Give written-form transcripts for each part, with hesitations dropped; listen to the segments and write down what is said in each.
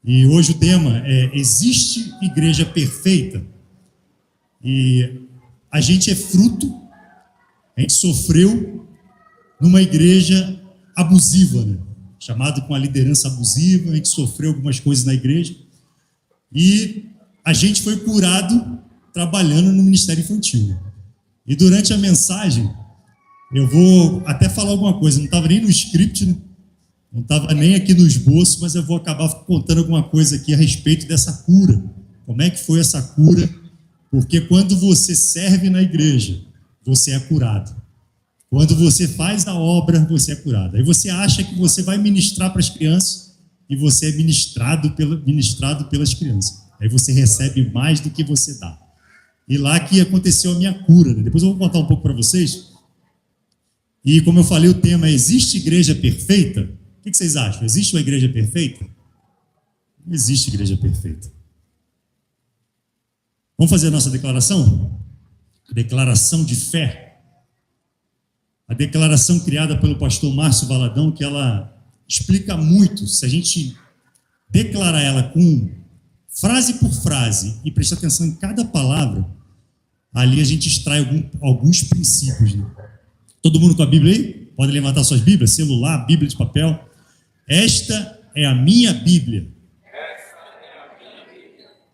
E hoje o tema é: existe igreja perfeita? E a gente é fruto, a gente sofreu numa igreja abusiva, né? Chamado com a liderança abusiva, a gente sofreu algumas coisas na igreja e a gente foi curado trabalhando no ministério infantil. E durante a mensagem, eu vou até falar alguma coisa, não estava nem no script, né? Não estava nem aqui no esboço, mas eu vou acabar contando alguma coisa aqui a respeito dessa cura. Como é que foi essa cura? Porque quando você serve na igreja, você é curado. Quando você faz a obra, você é curado. Aí você acha que você vai ministrar para as crianças e você é ministrado pelas crianças. Aí você recebe mais do que você dá. E lá que aconteceu a minha cura, né? Depois eu vou contar um pouco para vocês. E como eu falei, o tema é: existe igreja perfeita? O que vocês acham? Existe uma igreja perfeita? Não existe igreja perfeita. Vamos fazer a nossa declaração? A declaração de fé. A declaração criada pelo pastor Márcio Valadão, que ela explica muito. Se a gente declarar ela com frase por frase e prestar atenção em cada palavra, ali a gente extrai alguns princípios, né? Todo mundo com a Bíblia aí? Pode levantar suas Bíblias, celular, Bíblia de papel. Esta é a minha Bíblia.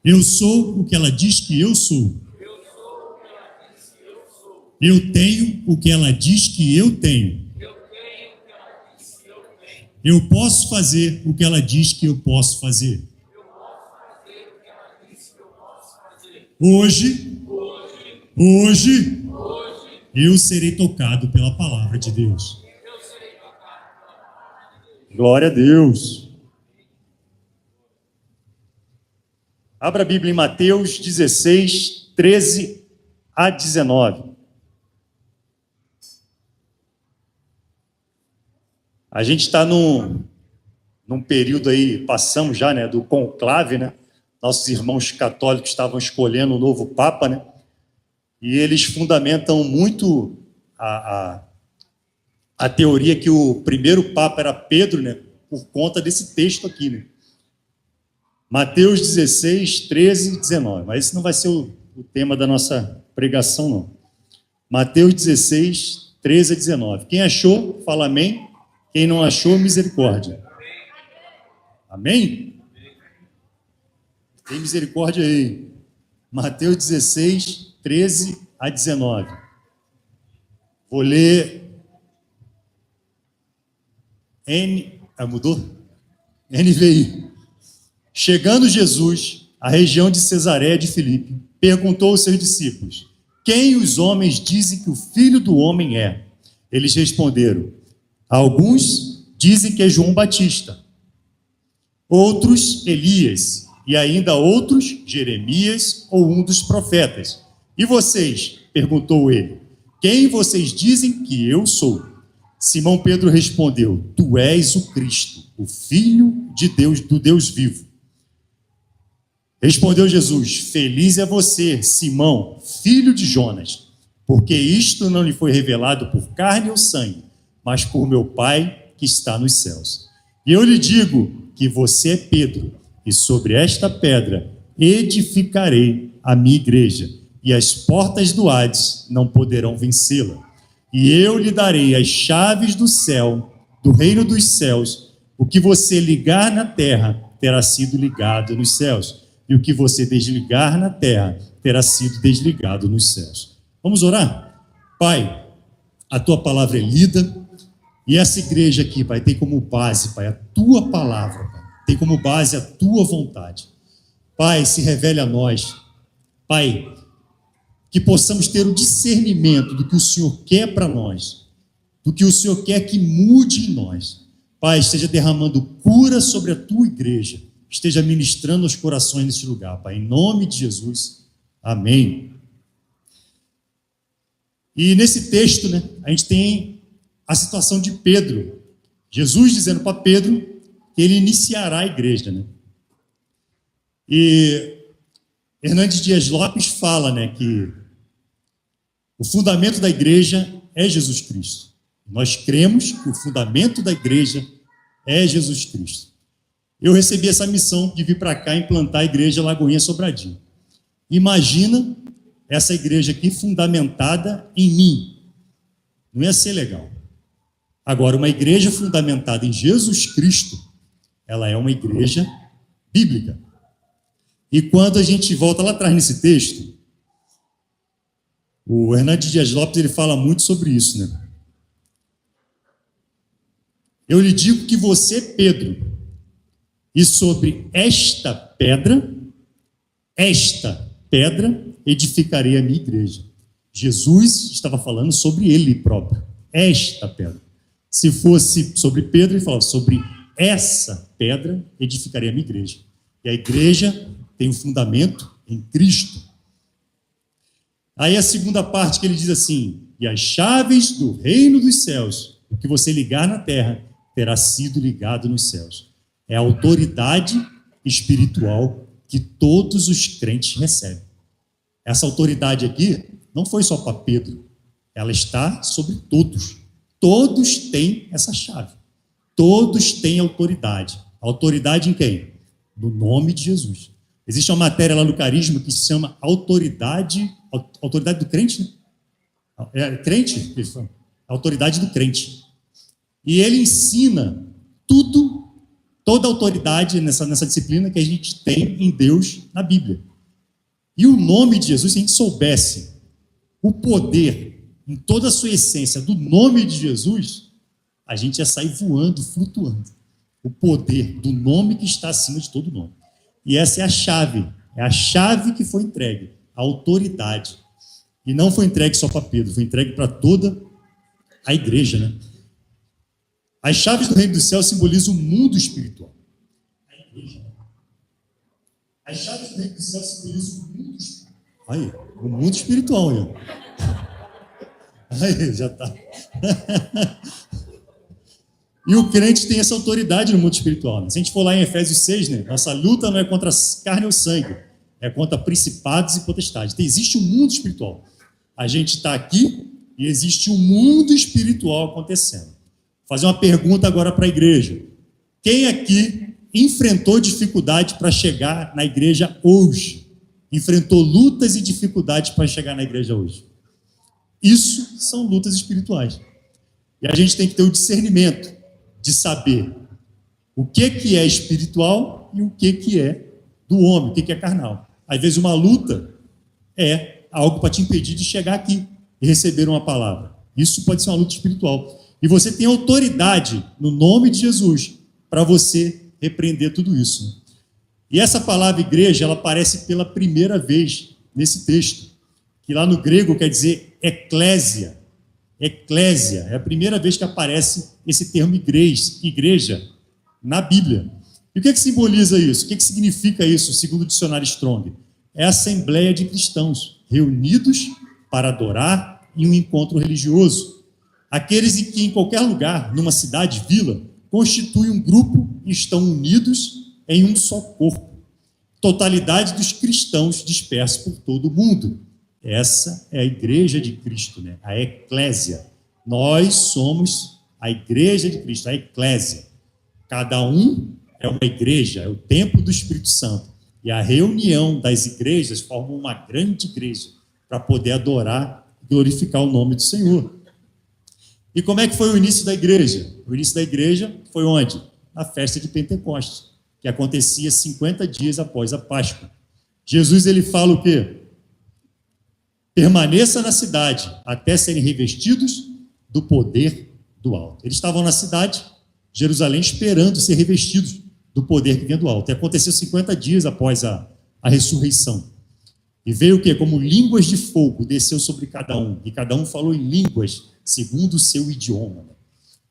Eu sou o que ela diz que eu sou. Eu tenho o que ela diz que eu tenho. Eu posso fazer o que ela diz que eu posso fazer. Hoje, eu serei tocado pela palavra de Deus. Glória a Deus. Abra a Bíblia em Mateus 16, 13 a 19. A gente está num período aí, passamos já, né, do conclave, né? Nossos irmãos católicos estavam escolhendo o novo Papa, né? E eles fundamentam muito a teoria que o primeiro Papa era Pedro, né? Por conta desse texto aqui, né? Mateus 16, 13 e 19. Mas esse não vai ser o tema da nossa pregação, não. Mateus 16, 13 a 19. Quem achou, fala amém. Quem não achou, misericórdia. Amém? Tem misericórdia aí. Mateus 16, 13 a 19. Vou ler mudou? NVI. Chegando Jesus à região de Cesareia de Filipe, perguntou aos seus discípulos: quem os homens dizem que o Filho do Homem é? Eles responderam: alguns dizem que é João Batista, outros Elias, e ainda outros Jeremias ou um dos profetas. E vocês? Perguntou ele. Quem vocês dizem que eu sou? Simão Pedro respondeu: tu és o Cristo, o Filho de Deus, do Deus vivo. Respondeu Jesus: feliz é você, Simão, filho de Jonas, porque isto não lhe foi revelado por carne ou sangue, mas por meu Pai que está nos céus. E eu lhe digo que você é Pedro, e sobre esta pedra edificarei a minha igreja, e as portas do Hades não poderão vencê-la. E eu lhe darei as chaves do céu, do reino dos céus. O que você ligar na terra terá sido ligado nos céus, e o que você desligar na terra terá sido desligado nos céus. Vamos orar? Pai, a tua palavra é lida, e essa igreja aqui, Pai, tem como base, Pai, a tua palavra, Pai. Tem como base a tua vontade. Pai, se revele a nós. Pai, que possamos ter o discernimento do que o Senhor quer para nós, do que o Senhor quer que mude em nós. Pai, esteja derramando cura sobre a tua igreja, esteja ministrando os corações nesse lugar, Pai, em nome de Jesus. Amém. E nesse texto, né, a gente tem a situação de Pedro. Jesus dizendo para Pedro que ele iniciará a igreja, né? E Hernandes Dias Lopes fala, né, que o fundamento da igreja é Jesus Cristo. Nós cremos que o fundamento da igreja é Jesus Cristo. eu recebi essa missão de vir para cá e implantar a igreja Lagoinha Sobradinho. Imagina essa igreja aqui fundamentada em mim. Não ia ser legal. Agora, uma igreja fundamentada em Jesus Cristo, ela é uma igreja bíblica. E quando a gente volta lá atrás nesse texto, o Hernandes Dias Lopes ele fala muito sobre isso, né? Eu lhe digo que você, Pedro, e sobre esta pedra edificarei a minha igreja. Jesus estava falando sobre ele próprio, esta pedra. Se fosse sobre Pedro, ele falava, sobre essa pedra edificarei a minha igreja. E a igreja tem um fundamento em Cristo. Aí a segunda parte que ele diz assim, e as chaves do reino dos céus, o que você ligar na terra, terá sido ligado nos céus. É a autoridade espiritual que todos os crentes recebem. Essa autoridade aqui não foi só para Pedro, ela está sobre todos. Todos têm essa chave. Todos têm autoridade. Autoridade em quem? No nome de Jesus. Existe uma matéria lá no Carisma que se chama autoridade do crente, né? É crente? Autoridade do crente. E ele ensina tudo, toda a autoridade nessa disciplina que a gente tem em Deus na Bíblia. E o nome de Jesus, se a gente soubesse o poder em toda a sua essência do nome de Jesus, a gente ia sair voando, flutuando. O poder do nome que está acima de todo nome. E essa é a chave que foi entregue, a autoridade. E não foi entregue só para Pedro, foi entregue para toda a igreja, né? As chaves do reino dos céus simbolizam o mundo espiritual. A igreja. As chaves do reino dos céus simbolizam o mundo espiritual. Aí, o mundo espiritual, aí. Aí, já está. E o crente tem essa autoridade no mundo espiritual. Né? Se a gente for lá em Efésios 6, né? Nossa luta não é contra a carne ou sangue, é contra principados e potestades. Então, existe um mundo espiritual. A gente está aqui e existe um mundo espiritual acontecendo. Vou fazer uma pergunta agora para a igreja. Quem aqui enfrentou dificuldade para chegar na igreja hoje? Enfrentou lutas e dificuldades para chegar na igreja hoje? Isso são lutas espirituais. E a gente tem que ter o discernimento de saber o que é espiritual e o que é do homem, o que é carnal. Às vezes uma luta é algo para te impedir de chegar aqui e receber uma palavra. Isso pode ser uma luta espiritual. E você tem autoridade no nome de Jesus para você repreender tudo isso. E essa palavra igreja, ela aparece pela primeira vez nesse texto, que lá no grego quer dizer eclésia. Eclésia é a primeira vez que aparece esse termo igreja na Bíblia. E o que simboliza isso? O que significa isso, segundo o dicionário Strong? É a assembleia de cristãos reunidos para adorar em um encontro religioso. Aqueles em que, em qualquer lugar, numa cidade, vila, constituem um grupo e estão unidos em um só corpo. Totalidade dos cristãos dispersos por todo o mundo. Essa é a igreja de Cristo, né? A eclésia. Nós somos a igreja de Cristo, a eclésia. Cada um é uma igreja, é o templo do Espírito Santo. E a reunião das igrejas forma uma grande igreja para poder adorar e glorificar o nome do Senhor. E como é que foi o início da igreja? O início da igreja foi onde? Na festa de Pentecostes, que acontecia 50 dias após a Páscoa. Jesus, ele fala o quê? Permaneça na cidade até serem revestidos do poder do alto. Eles estavam na cidade, Jerusalém, esperando ser revestidos do poder que vinha do alto. E aconteceu 50 dias após a ressurreição. E veio o quê? Como línguas de fogo desceu sobre cada um. E cada um falou em línguas segundo o seu idioma.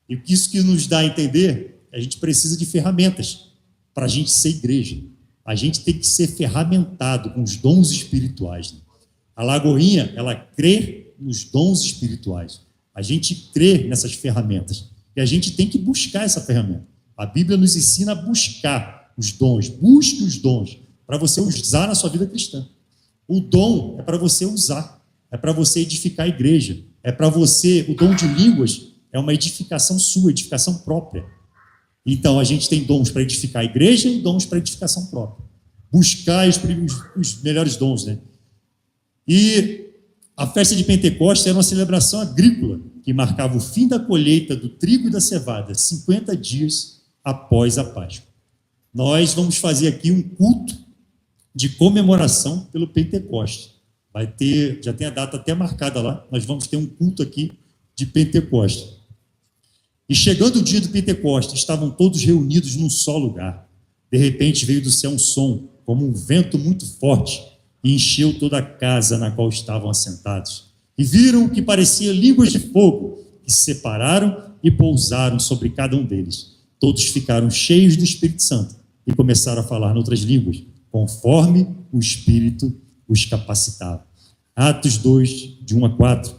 E isso que nos dá a entender, a gente precisa de ferramentas para a gente ser igreja. A gente tem que ser ferramentado com os dons espirituais. Né? A Lagoinha, ela crê nos dons espirituais. A gente crê nessas ferramentas. E a gente tem que buscar essa ferramenta. A Bíblia nos ensina a buscar os dons. Busque os dons para você usar na sua vida cristã. O dom é para você usar. É para você edificar a igreja. É para você, o dom de línguas é uma edificação sua, edificação própria. Então, a gente tem dons para edificar a igreja e dons para edificação própria. Buscar os melhores dons, né? E a festa de Pentecostes era uma celebração agrícola, que marcava o fim da colheita do trigo e da cevada, 50 dias após a Páscoa. Nós vamos fazer aqui um culto de comemoração pelo Pentecostes. Vai ter, já tem a data até marcada lá, nós vamos ter um culto aqui de Pentecostes. E chegando o dia do Pentecostes, estavam todos reunidos num só lugar. De repente veio do céu um som, como um vento muito forte, e encheu toda a casa na qual estavam assentados. E viram o que parecia línguas de fogo, que se separaram e pousaram sobre cada um deles. Todos ficaram cheios do Espírito Santo e começaram a falar em outras línguas, conforme o Espírito os capacitava. Atos 2, de 1 a 4.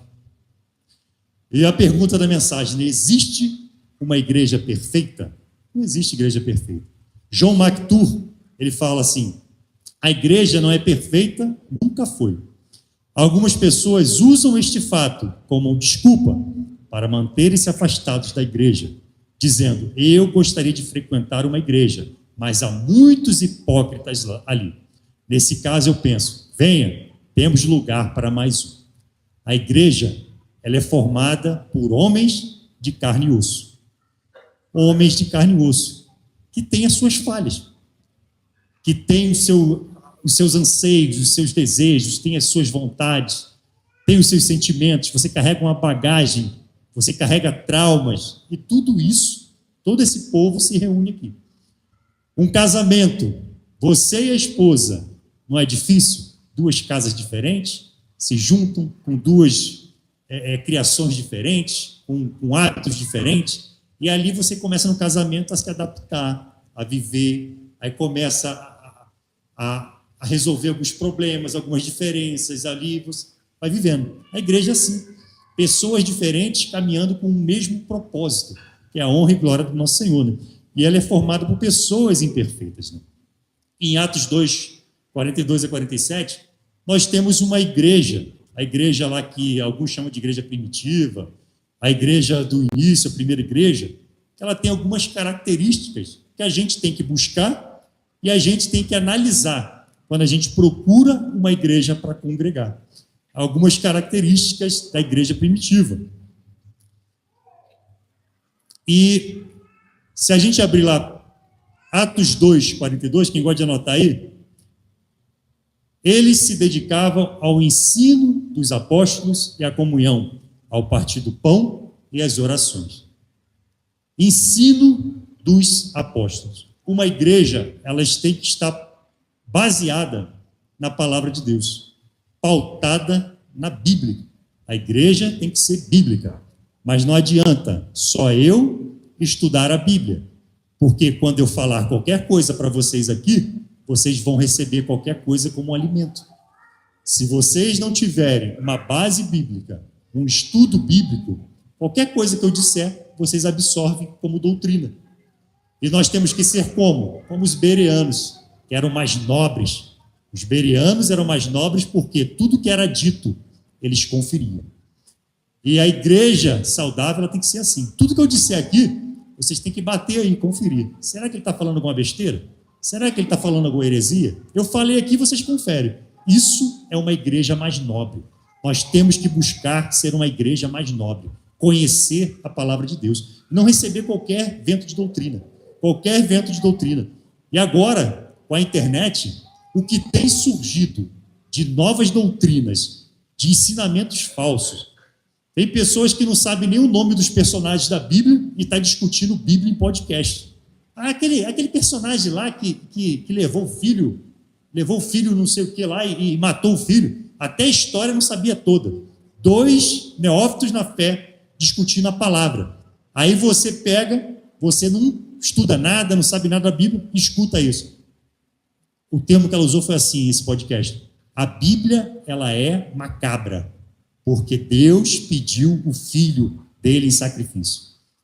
E a pergunta da mensagem: existe uma igreja perfeita? Não existe igreja perfeita. John MacArthur, ele fala assim: a igreja não é perfeita, nunca foi. Algumas pessoas usam este fato como desculpa para manterem-se afastados da igreja, dizendo: eu gostaria de frequentar uma igreja, mas há muitos hipócritas ali. Nesse caso eu penso: venha, temos lugar para mais um. A igreja, ela é formada por homens de carne e osso. Homens de carne e osso, que têm as suas falhas, que têm os seus anseios, os seus desejos, têm as suas vontades, têm os seus sentimentos. Você carrega uma bagagem, você carrega traumas, e tudo isso, todo esse povo se reúne aqui. Um casamento, você e a esposa, não é difícil? Duas casas diferentes se juntam com duas criações diferentes, com hábitos diferentes, e ali você começa no casamento a se adaptar, a viver, aí começa a resolver alguns problemas, algumas diferenças, ali você vai vivendo. A igreja é assim, pessoas diferentes caminhando com o mesmo propósito, que é a honra e glória do nosso Senhor, né? E ela é formada por pessoas imperfeitas, né? Em Atos 2, 42 a 47, nós temos uma igreja, a igreja lá que alguns chamam de igreja primitiva, a igreja do início, a primeira igreja, ela tem algumas características que a gente tem que buscar e a gente tem que analisar quando a gente procura uma igreja para congregar. Algumas características da igreja primitiva. E se a gente abrir lá Atos 2, 42, quem gosta de anotar aí, eles se dedicavam ao ensino dos apóstolos e à comunhão, ao partir do pão e às orações. Ensino dos apóstolos. Uma igreja, elas têm que estar baseada na palavra de Deus, pautada na Bíblia. A igreja tem que ser bíblica, mas não adianta só eu estudar a Bíblia, porque quando eu falar qualquer coisa para vocês aqui, vocês vão receber qualquer coisa como um alimento. Se vocês não tiverem uma base bíblica, um estudo bíblico, qualquer coisa que eu disser, vocês absorvem como doutrina. E nós temos que ser como? Como os bereanos, que eram mais nobres. Os bereanos eram mais nobres porque tudo que era dito, eles conferiam. E a igreja saudável, ela tem que ser assim. Tudo que eu disser aqui, vocês têm que bater aí e conferir. Será que ele está falando alguma besteira? Será que ele está falando alguma heresia? Eu falei aqui, vocês conferem. Isso é uma igreja mais nobre. Nós temos que buscar ser uma igreja mais nobre, conhecer a palavra de Deus, não receber qualquer vento de doutrina, qualquer vento de doutrina. E agora, com a internet, o que tem surgido de novas doutrinas, de ensinamentos falsos, tem pessoas que não sabem nem o nome dos personagens da Bíblia e estão discutindo Bíblia em podcast. Aquele personagem lá que levou o filho não sei o que lá e matou o filho, até a história não sabia toda. 2 neófitos na fé discutindo a palavra. Aí você pega, você não estuda nada, não sabe nada da Bíblia, escuta isso. O termo que ela usou foi assim, esse podcast: a Bíblia, ela é macabra, porque Deus pediu o filho dele em sacrifício.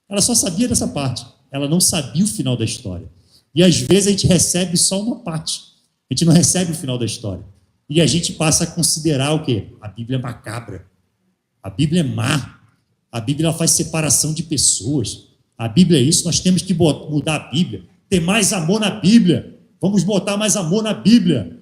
Ela só sabia dessa parte, ela não sabia o final da história. E às vezes a gente recebe só uma parte, a gente não recebe o final da história. E a gente passa a considerar o quê? A Bíblia é macabra, a Bíblia é má, a Bíblia ela faz separação de pessoas, A Bíblia é isso, nós temos que mudar a Bíblia, ter mais amor na Bíblia, vamos botar mais amor na Bíblia.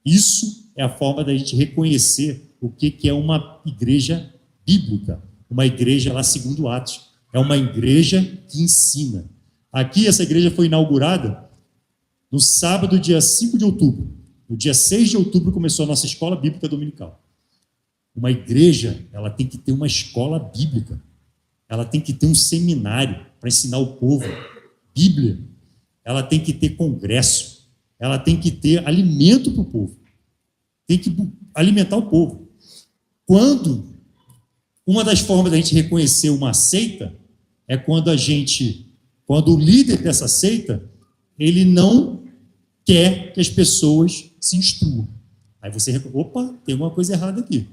Isso é a forma da gente reconhecer o que é uma igreja bíblica, uma igreja lá segundo Atos, é uma igreja que ensina. Aqui essa igreja foi inaugurada no sábado, dia 5 de outubro. No dia 6 de outubro começou a nossa escola bíblica dominical. Uma igreja, ela tem que ter uma escola bíblica. Ela tem que ter um seminário para ensinar o povo Bíblia. Ela tem que ter congresso. Ela tem que ter alimento para o povo. Tem que alimentar o povo. Uma das formas da gente reconhecer uma seita é quando o líder dessa seita, ele não quer que as pessoas se instruam. Aí você opa, tem alguma coisa errada aqui.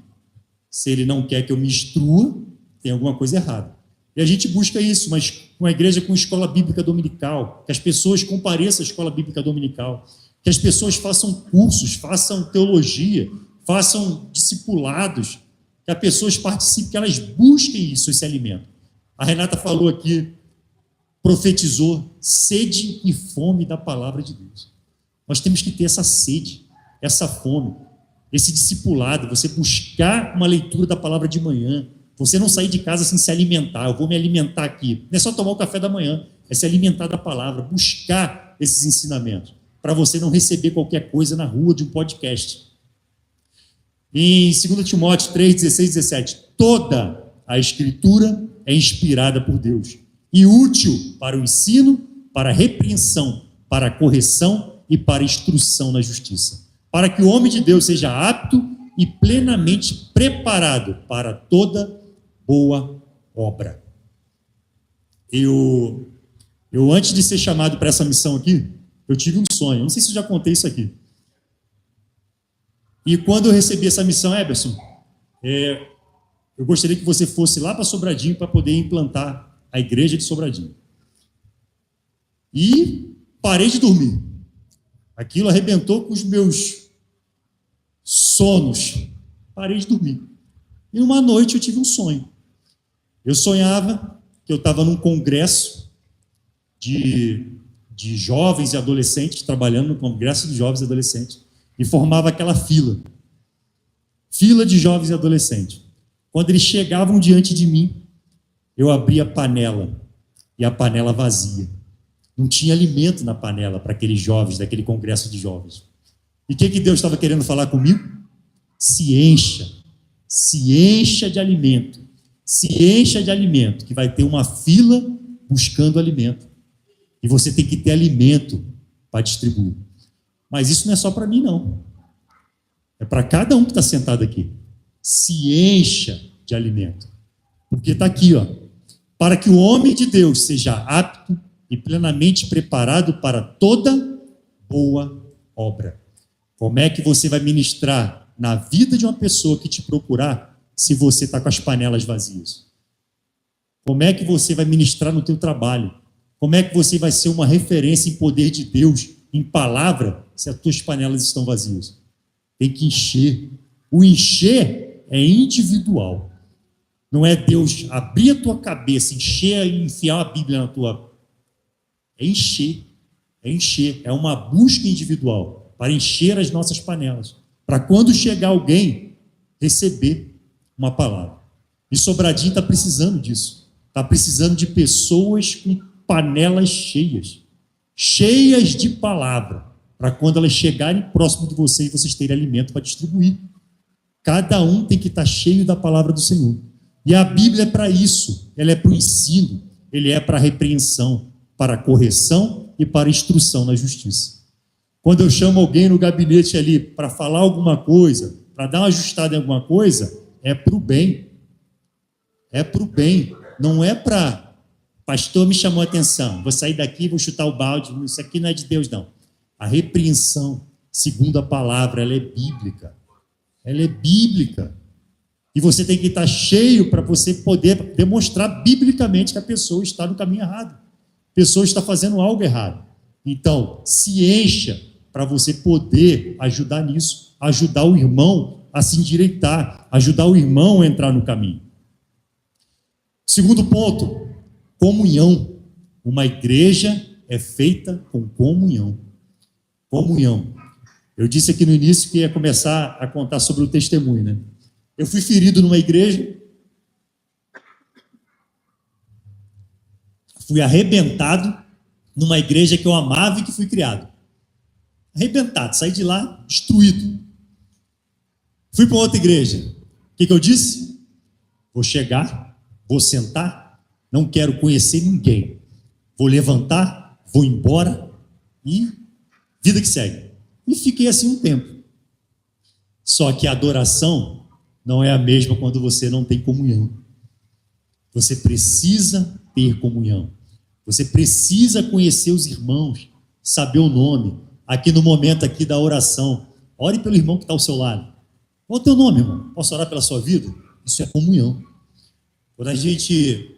Se ele não quer que eu me instrua, tem alguma coisa errada. E a gente busca isso, mas uma igreja com escola bíblica dominical, que as pessoas compareçam à escola bíblica dominical, que as pessoas façam cursos, façam teologia, façam discipulados, que as pessoas participem, que elas busquem isso, esse alimento. A Renata falou aqui, profetizou, sede e fome da palavra de Deus. Nós temos que ter essa sede, essa fome, esse discipulado, você buscar uma leitura da palavra de manhã, você não sair de casa sem se alimentar, eu vou me alimentar aqui. Não é só tomar o café da manhã, é se alimentar da palavra, buscar esses ensinamentos, para você não receber qualquer coisa na rua de um podcast. Em 2 Timóteo 3, 16 e 17, toda a Escritura é inspirada por Deus e útil para o ensino, para a repreensão, para a correção e para a instrução na justiça, para que o homem de Deus seja apto e plenamente preparado para toda boa obra. Eu antes de ser chamado para essa missão aqui, eu tive um sonho, não sei se eu já contei isso aqui. E quando eu recebi essa missão, Eberson, eu gostaria que você fosse lá para Sobradinho para poder implantar a igreja de Sobradinho. E parei de dormir. Aquilo arrebentou com os meus sonos. Parei de dormir. E uma noite eu tive um sonho. Eu sonhava que eu estava num congresso de jovens e adolescentes, trabalhando no congresso de jovens e adolescentes, e formava aquela fila de jovens e adolescentes. Quando eles chegavam diante de mim, eu abria a panela, e a panela vazia. Não tinha alimento na panela para aqueles jovens, daquele congresso de jovens. E o que Deus estava querendo falar comigo? Se encha de alimento, que vai ter uma fila buscando alimento. E você tem que ter alimento para distribuir. Mas isso não é só para mim, não. É para cada um que está sentado aqui. Se encha de alimento. Porque está aqui, ó. Para que o homem de Deus seja apto e plenamente preparado para toda boa obra. Como é que você vai ministrar na vida de uma pessoa que te procurar se você está com as panelas vazias? Como é que você vai ministrar no teu trabalho? Como é que você vai ser uma referência em poder de Deus, em palavra, se as tuas panelas estão vazias? Tem que encher. O encher é individual. Não é Deus abrir a tua cabeça, encher e enfiar a Bíblia na tua... É encher. É uma busca individual para encher as nossas panelas. Para quando chegar alguém, receber uma palavra. E Sobradinho está precisando disso. Está precisando de pessoas com panelas cheias de palavra, para quando elas chegarem próximo de você e vocês terem alimento para distribuir. Cada um tem que estar cheio da palavra do Senhor. E a Bíblia é para isso, ela é para o ensino, ele é para a repreensão, para a correção e para a instrução na justiça. Quando eu chamo alguém no gabinete ali para falar alguma coisa, para dar uma ajustada em alguma coisa, é para o bem. É para o bem, não é para... Pastor me chamou a atenção, vou sair daqui, vou chutar o balde, isso aqui não é de Deus, não. A repreensão, segundo a palavra, ela é bíblica. Ela é bíblica. E você tem que estar cheio para você poder demonstrar biblicamente que a pessoa está no caminho errado. A pessoa está fazendo algo errado. Então, se encha para você poder ajudar nisso, ajudar o irmão a se endireitar, ajudar o irmão a entrar no caminho. Segundo ponto, comunhão. Uma igreja é feita com comunhão. Comunhão. Eu disse aqui no início que ia começar a contar sobre o testemunho, né? Eu fui ferido numa igreja, fui arrebentado numa igreja que eu amava e que fui criado. Arrebentado, saí de lá destruído. Fui para outra igreja. O que eu disse? Vou chegar, vou sentar, não quero conhecer ninguém. Vou levantar, vou embora e vida que segue. E fiquei assim um tempo. Só que a adoração não é a mesma quando você não tem comunhão. Você precisa ter comunhão. Você precisa conhecer os irmãos, saber o nome. Aqui no momento aqui da oração, ore pelo irmão que está ao seu lado. Qual é o teu nome, irmão? Posso orar pela sua vida? Isso é comunhão. Quando a gente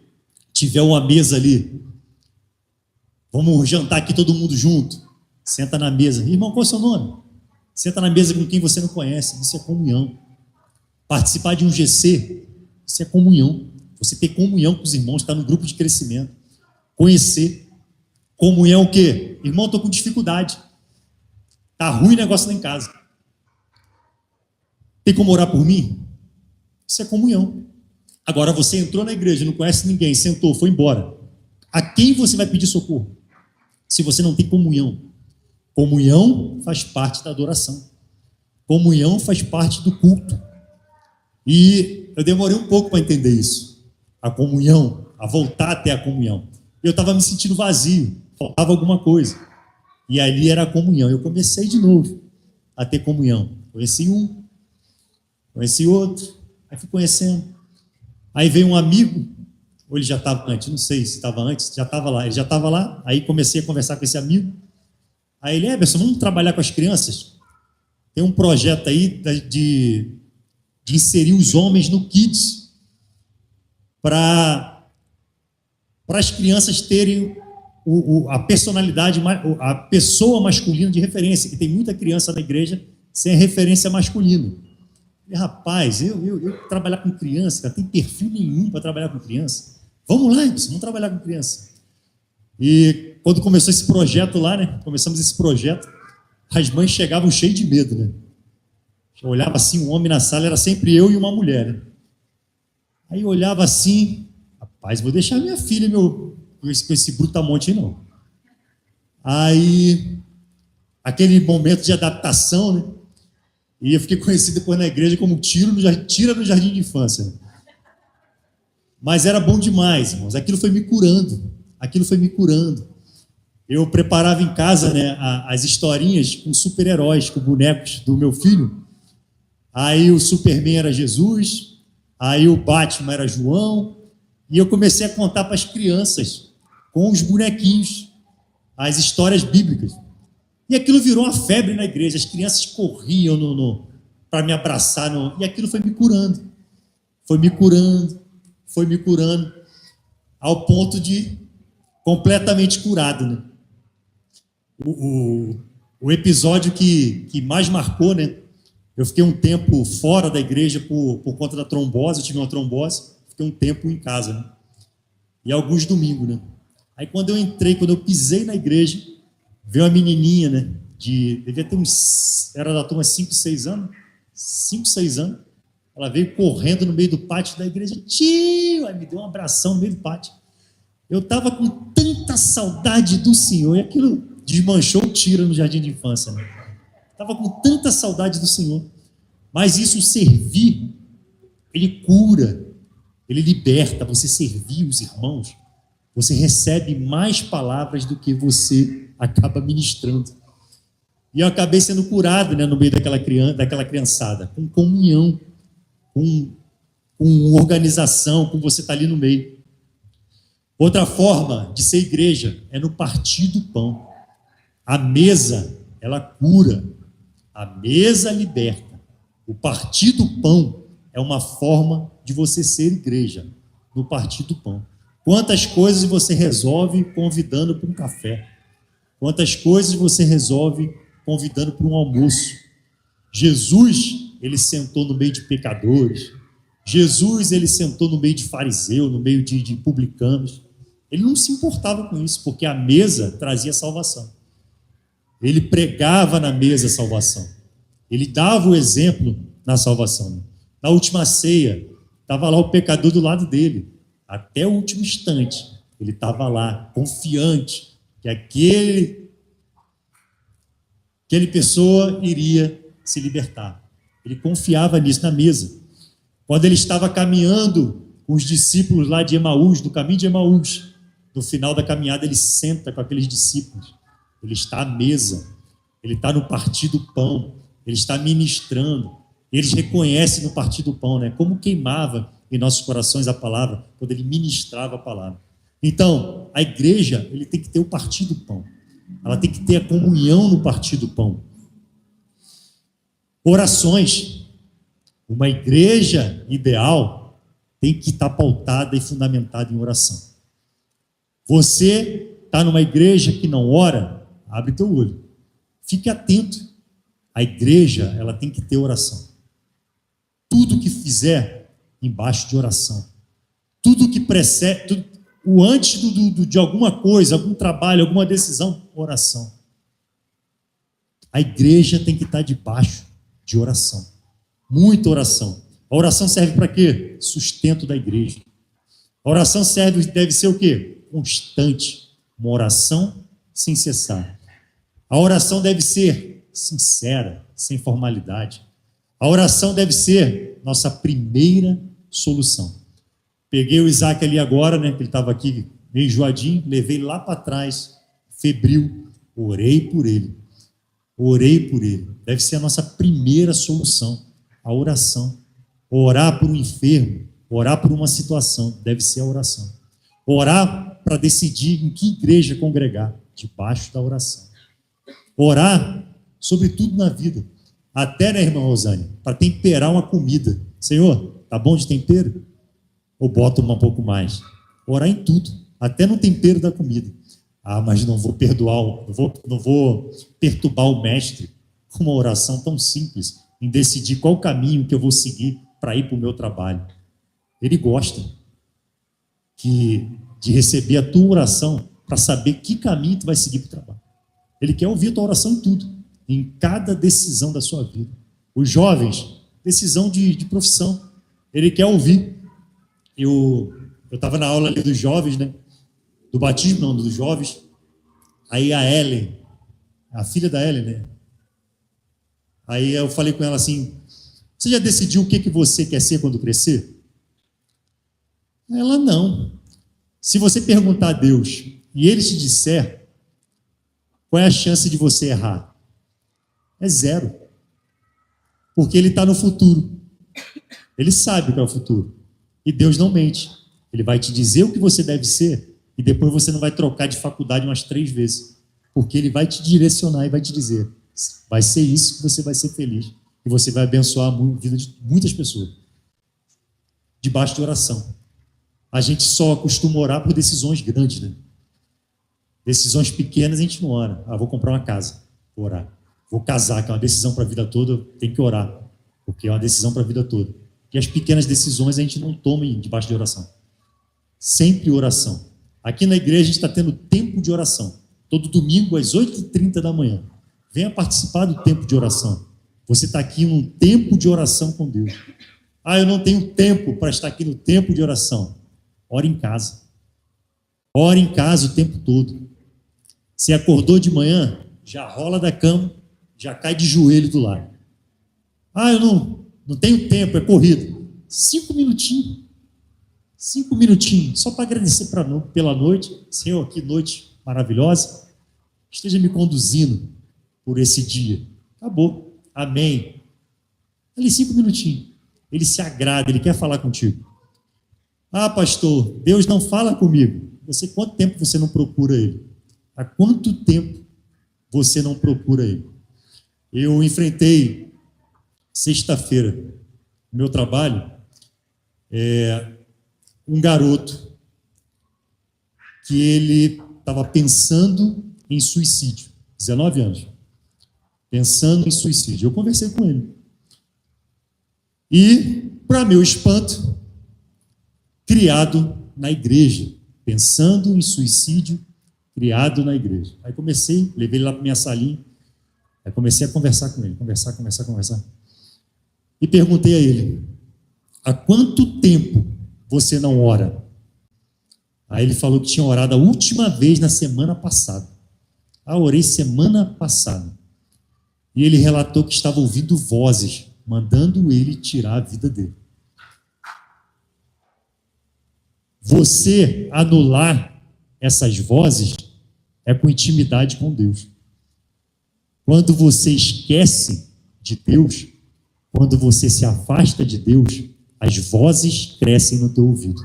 tiver uma mesa ali, vamos jantar aqui todo mundo junto. Senta na mesa. Irmão, qual é o seu nome? Senta na mesa com quem você não conhece. Isso é comunhão. Participar de um GC, isso é comunhão. Você ter comunhão com os irmãos, estar no grupo de crescimento. Conhecer. Comunhão o quê? Irmão, estou com dificuldade. Está ruim o negócio lá em casa. Tem como orar por mim? Isso é comunhão. Agora, você entrou na igreja, não conhece ninguém, sentou, foi embora. A quem você vai pedir socorro? Se você não tem comunhão. Comunhão faz parte da adoração. Comunhão faz parte do culto. E eu demorei um pouco para entender isso. A comunhão, a voltar até a comunhão. Eu estava me sentindo vazio, faltava alguma coisa. E ali era a comunhão. Eu comecei de novo a ter comunhão. Conheci um, conheci outro, aí fui conhecendo. Aí veio um amigo, ou ele já estava antes, não sei se estava antes, já estava lá. Ele já estava lá, aí comecei a conversar com esse amigo. Aí ele, Eberson, vamos trabalhar com as crianças? Tem um projeto aí de inserir os homens no Kids, para as crianças terem a personalidade, a pessoa masculina de referência, que tem muita criança na igreja sem referência masculina. E, rapaz, eu trabalhar com criança, cara, tem perfil nenhum para trabalhar com criança. Vamos lá, Eberson, vamos trabalhar com criança. E quando começou esse projeto lá, né? Começamos esse projeto, as mães chegavam cheias de medo, né? Eu olhava assim, um homem na sala, era sempre eu e uma mulher, né? Aí eu olhava assim, rapaz, vou deixar minha filha com esse brutamonte aí, não. Aí, aquele momento de adaptação, né? E eu fiquei conhecido depois na igreja como tira no jardim de infância. Né? Mas era bom demais, irmãos. Aquilo foi me curando. Eu preparava em casa, né, as historinhas com super-heróis, com bonecos do meu filho. Aí o Superman era Jesus, aí o Batman era João, e eu comecei a contar para as crianças, com os bonequinhos, as histórias bíblicas. E aquilo virou uma febre na igreja, as crianças corriam para me abraçar, e aquilo foi me curando, ao ponto de completamente curado, né? O episódio que mais marcou, né? Eu fiquei um tempo fora da igreja por conta da trombose, eu tive uma trombose, fiquei um tempo em casa, né? E alguns domingos, né? Aí quando eu pisei na igreja, veio uma menininha, né? Devia ter era da turma 5, 6 anos. Ela veio correndo no meio do pátio da igreja. Tio! Aí me deu um abração no meio do pátio. Eu estava com tanta saudade do Senhor, e aquilo desmanchou o tiro no jardim de infância, né? Estava com tanta saudade do Senhor. Mas isso, servir, ele cura, ele liberta. Você servir os irmãos, você recebe mais palavras do que você acaba ministrando. E eu acabei sendo curado, né, no meio daquela criançada, com comunhão, com organização, com você estar ali no meio. Outra forma de ser igreja é no partir do pão. A mesa, ela cura. A mesa liberta. O partir do pão é uma forma de você ser igreja, no partir do pão. Quantas coisas você resolve convidando para um café? Quantas coisas você resolve convidando para um almoço? Jesus, ele sentou no meio de pecadores. Jesus, ele sentou no meio de fariseu, no meio de publicanos. Ele não se importava com isso, porque a mesa trazia salvação. Ele pregava na mesa a salvação. Ele dava o exemplo na salvação. Na última ceia, estava lá o pecador do lado dele. Até o último instante, ele estava lá, confiante que aquele pessoa iria se libertar. Ele confiava nisso na mesa. Quando ele estava caminhando com os discípulos lá de Emaús, do caminho de Emaús, no final da caminhada ele senta com aqueles discípulos. Ele está à mesa, ele está no partir do pão, ele está ministrando. Eles reconhecem no partir do pão, né? Como queimava em nossos corações a palavra, quando ele ministrava a palavra. Então, a igreja, ele tem que ter o partir do pão. Ela tem que ter a comunhão no partir do pão. Orações. Uma igreja ideal tem que estar pautada e fundamentada em oração. Você está numa igreja que não ora, abre teu olho. Fique atento. A igreja, ela tem que ter oração. Tudo que fizer, embaixo de oração. Tudo que precede, o antes de alguma coisa, algum trabalho, alguma decisão, oração. A igreja tem que estar debaixo de oração. Muita oração. A oração serve para quê? Sustento da igreja. A oração deve ser o quê? Constante. Uma oração sem cessar. A oração deve ser sincera, sem formalidade. A oração deve ser nossa primeira solução. Peguei o Isaac ali agora, né, que ele estava aqui meio enjoadinho, levei lá para trás, febril, orei por ele. Orei por ele. Deve ser a nossa primeira solução, a oração. Orar por um enfermo, orar por uma situação, deve ser a oração. Orar para decidir em que igreja congregar, debaixo da oração. Orar sobre tudo na vida, até, né, irmã Rosane, para temperar uma comida. Senhor, tá bom de tempero? Ou bota um pouco mais? Orar em tudo, até no tempero da comida. Ah, mas não vou não vou perturbar o mestre com uma oração tão simples, em decidir qual caminho que eu vou seguir para ir para o meu trabalho. Ele gosta de receber a tua oração para saber que caminho tu vai seguir para o trabalho. Ele quer ouvir a tua oração em tudo, em cada decisão da sua vida. Os jovens, decisão de profissão, ele quer ouvir. Eu estava na aula ali dos jovens, né? Do batismo, não, dos jovens. Aí a Ellen, a filha da Ellen, né? Aí eu falei com ela assim, você já decidiu o que você quer ser quando crescer? Ela, não. Se você perguntar a Deus e Ele te disser, qual é a chance de você errar? É zero. Porque Ele está no futuro. Ele sabe qual é o futuro. E Deus não mente. Ele vai te dizer o que você deve ser e depois você não vai trocar de faculdade umas 3 vezes. Porque Ele vai te direcionar e vai te dizer, vai ser isso que você vai ser feliz. E você vai abençoar a vida de muitas pessoas. Debaixo de oração. A gente só costuma orar por decisões grandes, né? Decisões pequenas a gente não ora. Ah, vou comprar uma casa, vou orar. Vou casar, que é uma decisão para a vida toda, tem que orar. Porque é uma decisão para a vida toda. E as pequenas decisões a gente não toma debaixo de oração. Sempre oração. Aqui na igreja a gente está tendo tempo de oração. Todo domingo às 8h30 da manhã. Venha participar do tempo de oração. Você está aqui num tempo de oração com Deus. Ah, eu não tenho tempo para estar aqui no tempo de oração. Ore em casa. Ore em casa o tempo todo. Você acordou de manhã, já rola da cama, já cai de joelho do lado. Ah, eu não tenho tempo, é corrido. 5 minutinhos. 5 minutinhos, só para agradecer pela noite. Senhor, que noite maravilhosa. Esteja me conduzindo por esse dia. Acabou. Amém. Ali 5 minutinhos. Ele se agrada, ele quer falar contigo. Ah, pastor, Deus não fala comigo. Quanto tempo você não procura Ele? Há quanto tempo você não procura Ele? Eu enfrentei, sexta-feira, no meu trabalho, um garoto que ele estava pensando em suicídio, 19 anos, pensando em suicídio. Eu conversei com ele. E, para meu espanto, criado na igreja, pensando em suicídio criado na igreja. Aí levei ele lá para minha salinha, aí comecei a conversar com ele, conversar. E perguntei a ele, há quanto tempo você não ora? Aí ele falou que tinha orado a última vez na semana passada. Orei semana passada. E ele relatou que estava ouvindo vozes, mandando ele tirar a vida dele. Você anular essas vozes é com intimidade com Deus. Quando você esquece de Deus, quando você se afasta de Deus, as vozes crescem no teu ouvido.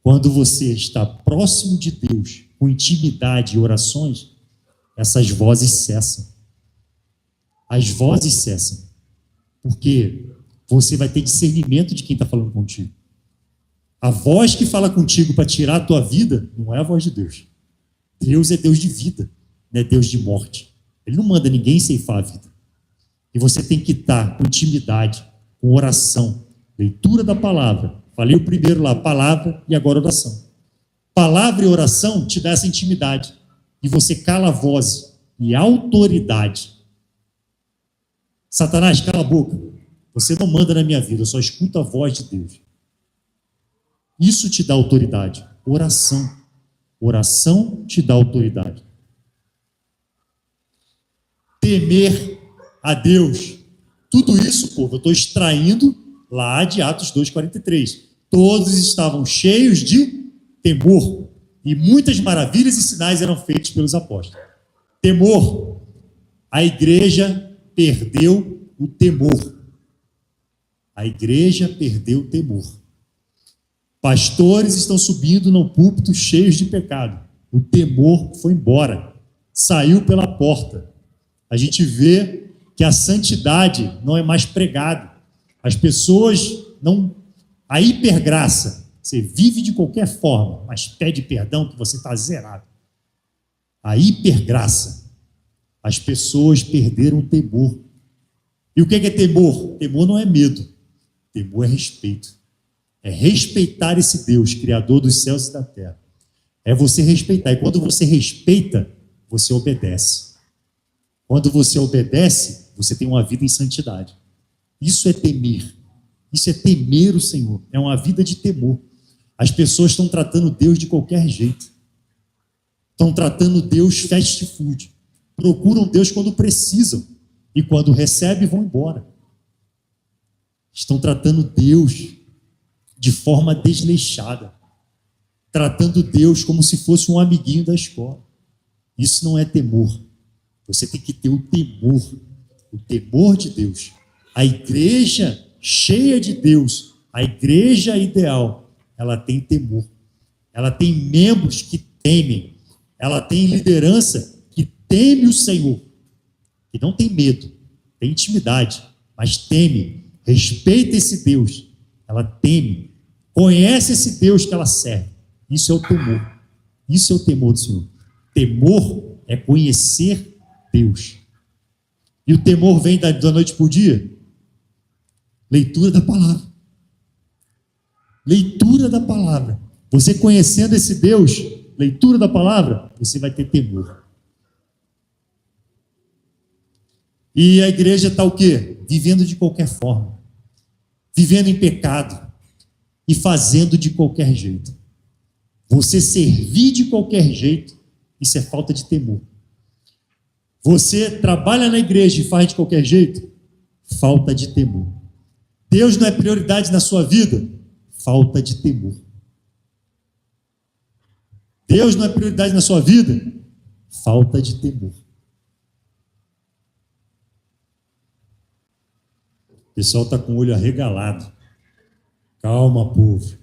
Quando você está próximo de Deus, com intimidade e orações, essas vozes cessam. As vozes cessam. Porque você vai ter discernimento de quem está falando contigo. A voz que fala contigo para tirar a tua vida não é a voz de Deus. Deus é Deus de vida, não é Deus de morte. Ele não manda ninguém ceifar a vida. E você tem que estar com intimidade, com oração, leitura da palavra. Falei o primeiro lá, palavra e agora oração. Palavra e oração te dá essa intimidade. E você cala a voz e autoridade. Satanás, cala a boca. Você não manda na minha vida, eu só escuto a voz de Deus. Isso te dá autoridade. Oração. Oração te dá autoridade. Temer a Deus. Tudo isso, povo, eu estou extraindo lá de Atos 2,43. Todos estavam cheios de temor. E muitas maravilhas e sinais eram feitos pelos apóstolos. Temor. A igreja perdeu o temor. A igreja perdeu o temor. Pastores estão subindo no púlpito cheios de pecado. O temor foi embora. Saiu pela porta. A gente vê que a santidade não é mais pregada. As pessoas não... A hipergraça. Você vive de qualquer forma, mas pede perdão que você está zerado. A hipergraça. As pessoas perderam o temor. E o que é temor? Temor não é medo. Temor é respeito. É respeitar esse Deus, Criador dos céus e da terra. É você respeitar. E quando você respeita, você obedece. Quando você obedece, você tem uma vida em santidade. Isso é temer. Isso é temer o Senhor. É uma vida de temor. As pessoas estão tratando Deus de qualquer jeito. Estão tratando Deus fast food. Procuram Deus quando precisam. E quando recebem, vão embora. Estão tratando Deus de forma desleixada. Tratando Deus como se fosse um amiguinho da escola. Isso não é temor. Você tem que ter o temor de Deus. A igreja cheia de Deus, a igreja ideal, ela tem temor. Ela tem membros que temem. Ela tem liderança que teme o Senhor. Que não tem medo, tem intimidade, mas teme, respeita esse Deus. Ela teme, conhece esse Deus que ela serve. Isso é o temor. Isso é o temor do Senhor. Temor é conhecer Deus. E o temor vem da noite para o dia? Leitura da palavra. Leitura da palavra. Você conhecendo esse Deus, leitura da palavra, você vai ter temor. E a igreja está o quê? Vivendo de qualquer forma. Vivendo em pecado. E fazendo de qualquer jeito. Você servir de qualquer jeito, isso é falta de temor. Você trabalha na igreja e faz de qualquer jeito, falta de temor. Deus não é prioridade na sua vida, falta de temor. Deus não é prioridade na sua vida, falta de temor. O pessoal está com o olho arregalado. Calma, povo.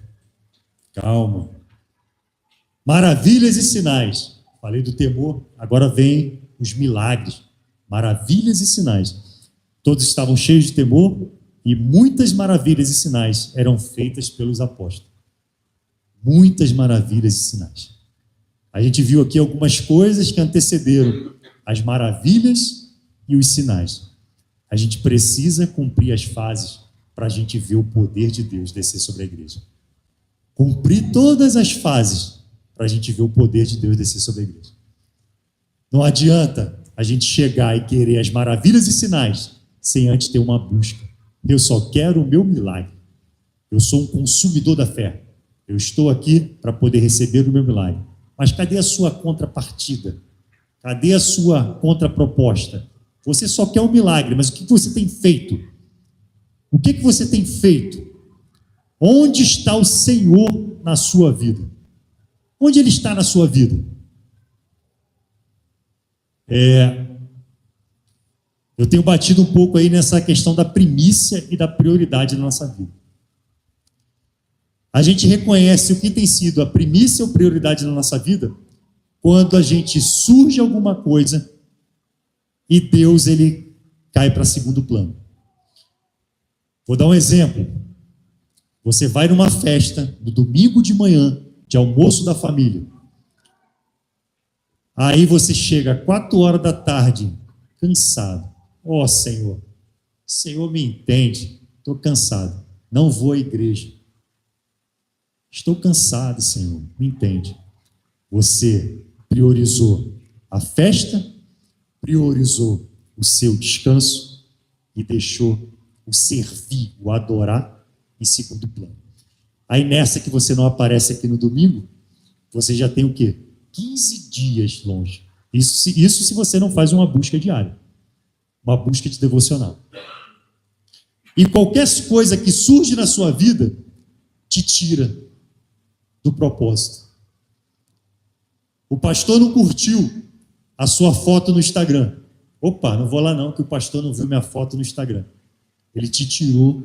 Calma. Maravilhas e sinais. Falei do temor, agora vem os milagres. Maravilhas e sinais. Todos estavam cheios de temor e muitas maravilhas e sinais eram feitas pelos apóstolos. Muitas maravilhas e sinais. A gente viu aqui algumas coisas que antecederam as maravilhas e os sinais. A gente precisa cumprir as fases para a gente ver o poder de Deus descer sobre a igreja. Cumprir todas as fases para a gente ver o poder de Deus descer sobre a igreja. Não adianta a gente chegar e querer as maravilhas e sinais sem antes ter uma busca. Eu só quero o meu milagre. Eu sou um consumidor da fé. Eu estou aqui para poder receber o meu milagre. Mas cadê a sua contrapartida? Cadê a sua contraproposta? Você só quer o milagre, mas o que você tem feito? O que você tem feito? Onde está o Senhor na sua vida? Onde Ele está na sua vida? Eu tenho batido um pouco aí nessa questão da primícia e da prioridade na nossa vida. A gente reconhece o que tem sido a primícia ou prioridade na nossa vida quando a gente surge alguma coisa e Deus, ele cai para segundo plano. Vou dar um exemplo. Você vai numa festa no domingo de manhã, de almoço da família. Aí você chega às 4 horas da tarde, cansado. Ó Senhor, o Senhor me entende, estou cansado, não vou à igreja. Estou cansado, Senhor, me entende. Você priorizou a festa, priorizou o seu descanso e deixou o servir, o adorar em segundo plano. Aí nessa que você não aparece aqui no domingo, você já tem o quê? 15 dias longe. Isso se você não faz uma busca diária, uma busca de devocional. E qualquer coisa que surge na sua vida te tira do propósito. O pastor não curtiu a sua foto no Instagram. Opa, não vou lá não, que o pastor não viu minha foto no Instagram. Ele te tirou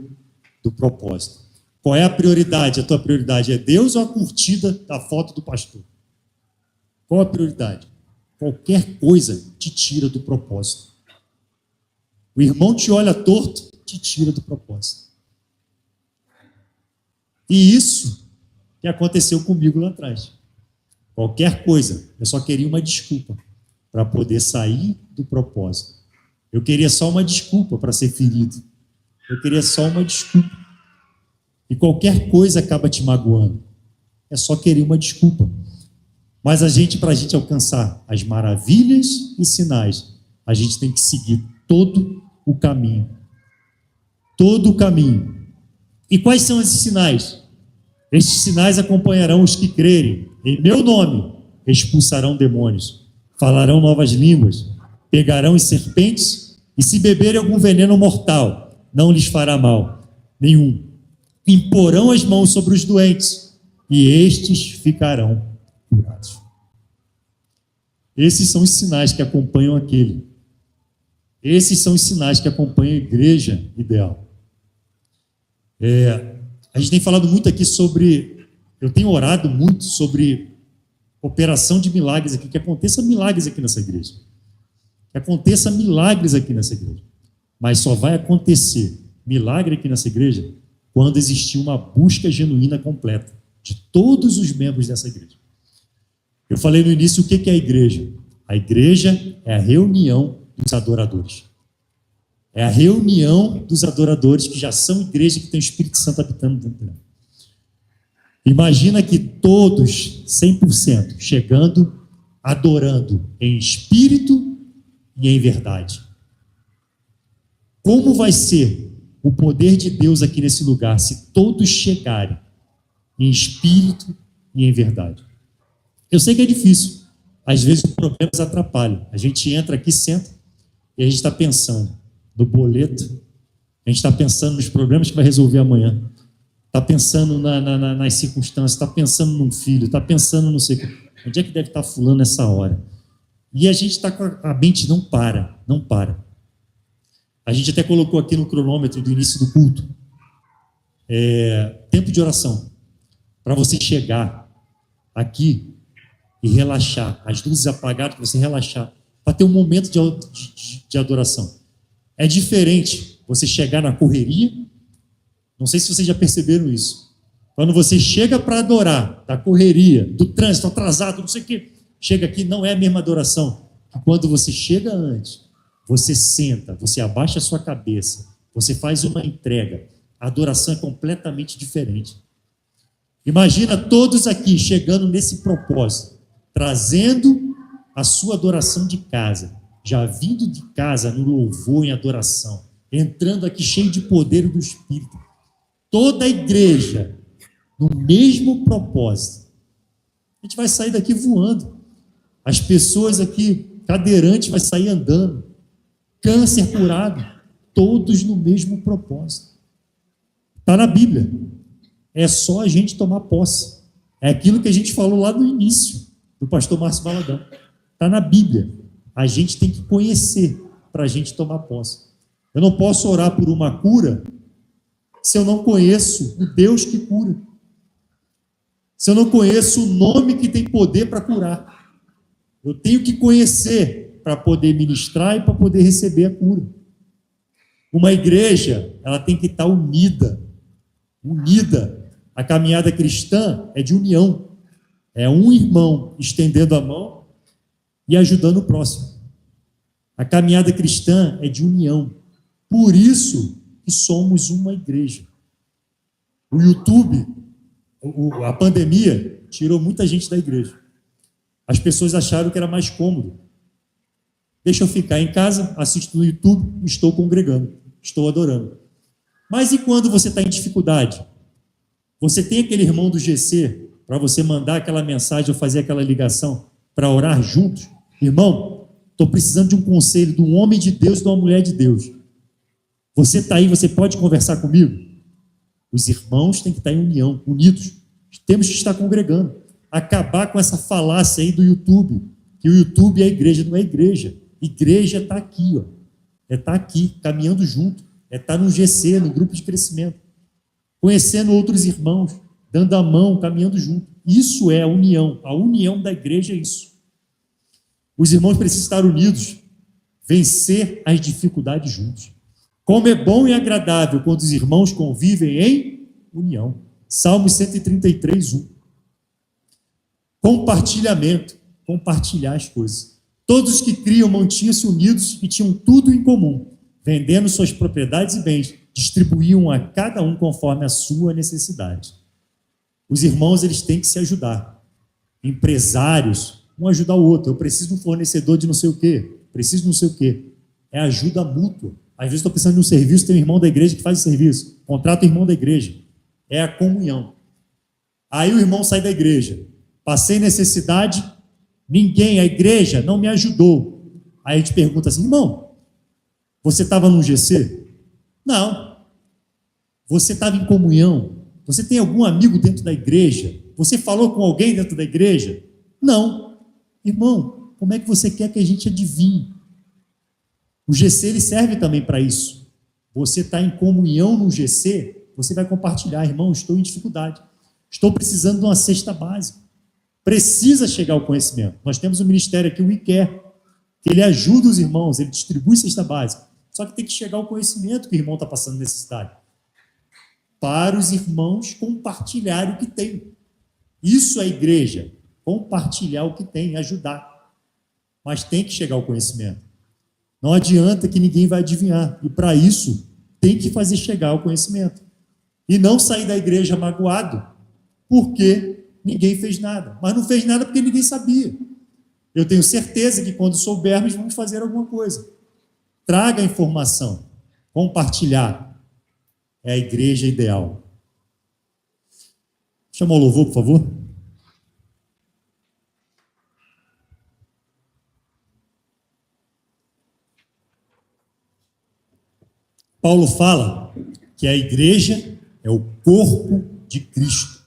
do propósito. Qual é a prioridade? A tua prioridade é Deus ou a curtida da foto do pastor? Qual a prioridade? Qualquer coisa te tira do propósito. O irmão te olha torto, te tira do propósito. E isso que aconteceu comigo lá atrás. Qualquer coisa, eu só queria uma desculpa para poder sair do propósito. Eu queria só uma desculpa para ser ferido. Eu queria só uma desculpa. E qualquer coisa acaba te magoando. É só querer uma desculpa. Mas para a gente alcançar as maravilhas e sinais, a gente tem que seguir todo o caminho. Todo o caminho. E quais são esses sinais? Estes sinais acompanharão os que crerem. Em meu nome expulsarão demônios, falarão novas línguas, pegarão em serpentes, e se beberem algum veneno mortal, não lhes fará mal nenhum. Imporão as mãos sobre os doentes, e estes ficarão curados. Esses são os sinais que acompanham aquele. Esses são os sinais que acompanham a igreja ideal. A gente tem falado muito aqui sobre... Eu tenho orado muito sobre operação de milagres aqui, que aconteça milagres aqui nessa igreja. Que aconteça milagres aqui nessa igreja. Mas só vai acontecer milagre aqui nessa igreja quando existir uma busca genuína completa de todos os membros dessa igreja. Eu falei no início o que é a igreja. A igreja é a reunião dos adoradores. É a reunião dos adoradores que já são igreja, que tem o Espírito Santo habitando dentro dela. Imagina que todos, 100%, chegando, adorando em espírito e em verdade. Como vai ser o poder de Deus aqui nesse lugar se todos chegarem em espírito e em verdade? Eu sei que é difícil. Às vezes os problemas atrapalham. A gente entra aqui, senta, e a gente está pensando no boleto, a gente está pensando nos problemas que vai resolver amanhã, está pensando nas circunstâncias, está pensando num filho, está pensando não sei o que. Onde é que deve estar fulano nessa hora? E a gente está com a mente não para. A gente até colocou aqui no cronômetro do início do culto, tempo de oração, para você chegar aqui e relaxar, as luzes apagadas, para você relaxar, para ter um momento de adoração. É diferente você chegar na correria. Não sei se vocês já perceberam isso. Quando você chega para adorar, da correria, do trânsito, atrasado, não sei o quê, chega aqui, não é a mesma adoração que quando você chega antes, você senta, você abaixa a sua cabeça, você faz uma entrega. A adoração é completamente diferente. Imagina todos aqui chegando nesse propósito, trazendo a sua adoração de casa, já vindo de casa no louvor em adoração, entrando aqui cheio de poder do Espírito. Toda a igreja no mesmo propósito. A gente vai sair daqui voando. As pessoas aqui, cadeirantes, vai sair andando. Câncer curado. Todos no mesmo propósito. Está na Bíblia. É só a gente tomar posse. É aquilo que a gente falou lá no início, do pastor Márcio Valadão. Está na Bíblia. A gente tem que conhecer para a gente tomar posse. Eu não posso orar por uma cura se eu não conheço o Deus que cura. Se eu não conheço o nome que tem poder para curar. Eu tenho que conhecer para poder ministrar e para poder receber a cura. Uma igreja, ela tem que estar unida. Unida. A caminhada cristã é de união. É um irmão estendendo a mão e ajudando o próximo. A caminhada cristã é de união. Por isso que somos uma igreja. O YouTube, a pandemia, tirou muita gente da igreja. As pessoas acharam que era mais cômodo. Deixa eu ficar em casa, assisto no YouTube, estou congregando, estou adorando. Mas e quando você está em dificuldade? Você tem aquele irmão do GC para você mandar aquela mensagem ou fazer aquela ligação para orar juntos? Irmão, estou precisando de um conselho de um homem de Deus e de uma mulher de Deus. Você está aí, você pode conversar comigo? Os irmãos têm que estar em união, unidos. Temos que estar congregando. Acabar com essa falácia aí do YouTube, que o YouTube é a igreja, não é a igreja. Igreja está aqui, ó. É estar aqui, caminhando junto. É estar no GC, no grupo de crescimento. Conhecendo outros irmãos, dando a mão, caminhando junto. Isso é a união. A união da igreja é isso. Os irmãos precisam estar unidos, vencer as dificuldades juntos. Como é bom e agradável quando os irmãos convivem em união. Salmos 133, 1. Compartilhamento. Compartilhar as coisas. Todos os que criam mantinham-se unidos e tinham tudo em comum, vendendo suas propriedades e bens, distribuíam a cada um conforme a sua necessidade. Os irmãos, eles têm que se ajudar. Empresários, um ajudar o outro. Eu preciso de um fornecedor de não sei o quê, preciso de não sei o quê. É ajuda mútua. Às vezes estou precisando de um serviço, tem um irmão da igreja que faz o serviço. Contrata o irmão da igreja. É a comunhão. Aí o irmão sai da igreja. Passei necessidade, a igreja não me ajudou. Aí a gente pergunta assim, irmão, você estava num GC? Não. Você estava em comunhão? Você tem algum amigo dentro da igreja? Você falou com alguém dentro da igreja? Não. Irmão, como é que você quer que a gente adivinhe? O GC, ele serve também para isso. Você está em comunhão no GC, você vai compartilhar. Irmão, estou em dificuldade. Estou precisando de uma cesta básica. Precisa chegar ao conhecimento. Nós temos um ministério aqui, o ICARE, que ele ajuda os irmãos, ele distribui cesta básica. Só que tem que chegar ao conhecimento que o irmão está passando necessidade. Para os irmãos compartilharem o que tem. Isso é igreja. Compartilhar o que tem, ajudar. Mas tem que chegar ao conhecimento. Não adianta que ninguém vai adivinhar. E para isso, tem que fazer chegar ao conhecimento. E não sair da igreja magoado, porque ninguém fez nada. Mas não fez nada porque ninguém sabia. Eu tenho certeza que quando soubermos, vamos fazer alguma coisa. Traga a informação. Compartilhar. É a igreja ideal. Chama o louvor, por favor. Paulo fala que a igreja é o corpo de Cristo.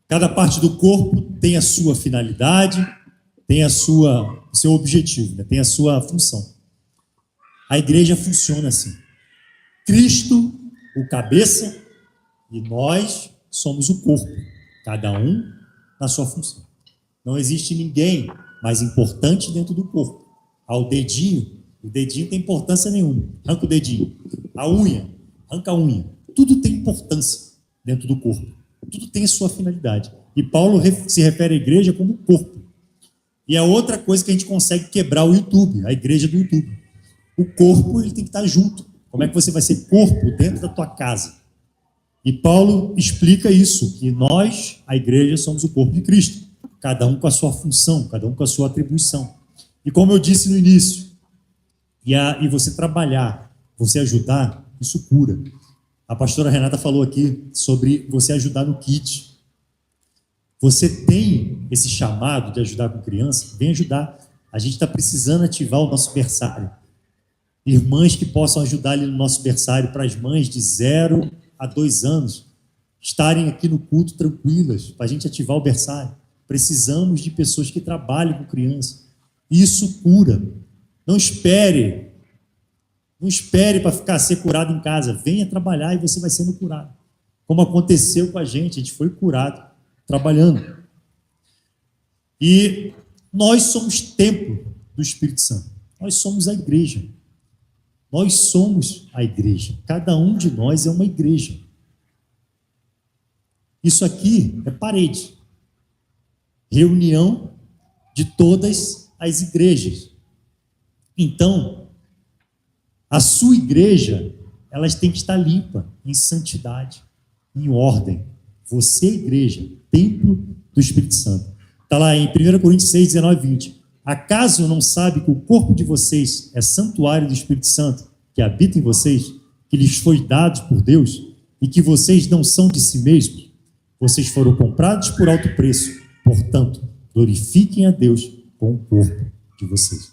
Cada parte do corpo tem a sua finalidade, tem o seu objetivo, né? Tem a sua função. A igreja funciona assim. Cristo, o cabeça, e nós somos o corpo, cada um na sua função. Não existe ninguém mais importante dentro do corpo. O dedinho tem importância nenhuma. Arranca o dedinho. A unha, arranca a unha. Tudo tem importância dentro do corpo. Tudo tem a sua finalidade. E Paulo se refere à igreja como corpo. E é outra coisa que a gente consegue quebrar o YouTube, a igreja do YouTube. O corpo, ele tem que estar junto. Como é que você vai ser corpo dentro da tua casa? E Paulo explica isso, que nós, a igreja, somos o corpo de Cristo, cada um com a sua função, cada um com a sua atribuição. E como eu disse no início, e você trabalhar, você ajudar, isso cura. A pastora Renata falou aqui sobre você ajudar no kit. Você tem esse chamado de ajudar com criança? Vem ajudar. A gente está precisando ativar o nosso berçário. Irmãs que possam ajudar ali no nosso berçário, para as mães de 0 a 2 anos estarem aqui no culto tranquilas, para a gente ativar o berçário. Precisamos de pessoas que trabalhem com criança. Isso cura. Não espere para ficar ser curado em casa. Venha trabalhar e você vai sendo curado. Como aconteceu com a gente foi curado trabalhando. E nós somos templo do Espírito Santo. Nós somos a igreja. Nós somos a igreja. Cada um de nós é uma igreja. Isso aqui é parede. Reunião de todas as igrejas. Então, a sua igreja, elas têm que estar limpa, em santidade, em ordem. Você, igreja, templo do Espírito Santo. Está lá em 1 Coríntios 6, 19 e 20. Acaso não sabe que o corpo de vocês é santuário do Espírito Santo, que habita em vocês, que lhes foi dado por Deus, e que vocês não são de si mesmos? Vocês foram comprados por alto preço. Portanto, glorifiquem a Deus com o corpo de vocês.